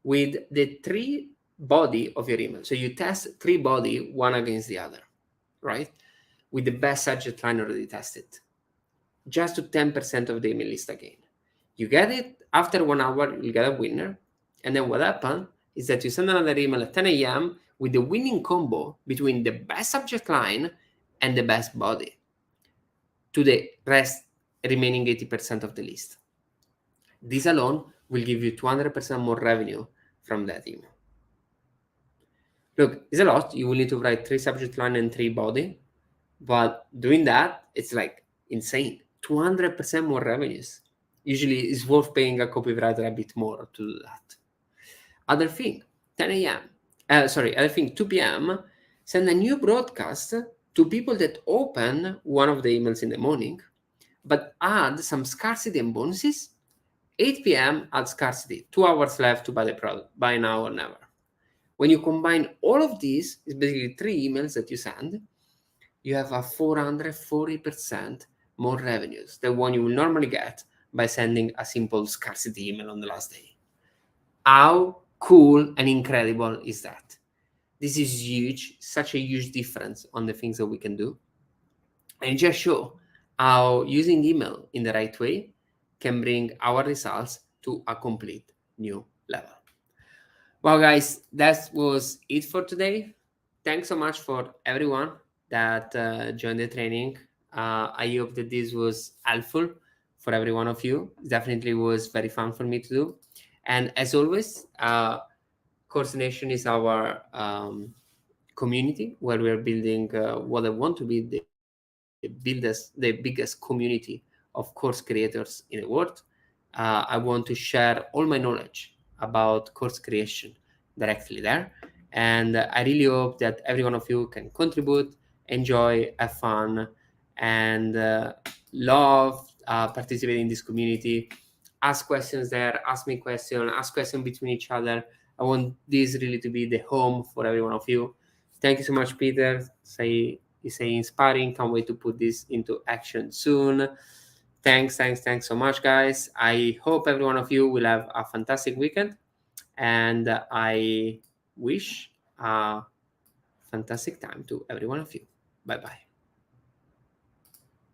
with the 3 body of your email. So you test 3 body, one against the other, right? With the best subject line already tested. Just to 10% of the email list again. You get it, after 1 hour, you get a winner. And then what happens is that you send another email at 10 a.m. with the winning combo between the best subject line and the best body to the remaining 80% of the list. This alone will give you 200% more revenue from that email. Look, it's a lot. You will need to write 3 subject line and 3 body, but doing that, it's like insane. 200% more revenues. Usually it's worth paying a copywriter a bit more to do that. Other thing, 10 a.m. Other thing, 2 p.m. Send a new broadcast to people that open one of the emails in the morning, but add some scarcity and bonuses. 8 p.m. add scarcity, 2 hours left to buy the product, buy now or never. When you combine all of these, it's basically 3 emails that you send, you have a 440% more revenues than one you will normally get by sending a simple scarcity email on the last day. How cool and incredible is that? This is huge, such a huge difference on the things that we can do. And just show how using email in the right way can bring our results to a complete new level. Well, guys, that was it for today. Thanks so much for everyone that joined the training. I hope that this was helpful for every one of you. It definitely was very fun for me to do. And as always, Course Nation is our community where we are building what I want to be the biggest community of course creators in the world. I want to share all my knowledge about course creation directly there. And I really hope that every one of you can contribute, enjoy, have fun, and love participating in this community. Ask questions there, ask me questions, ask questions between each other. I want this really to be the home for every one of you. Thank you so much, Peter. You say inspiring. Can't wait to put this into action soon. Thanks so much, guys. I hope every one of you will have a fantastic weekend. And I wish a fantastic time to every one of you. Bye-bye.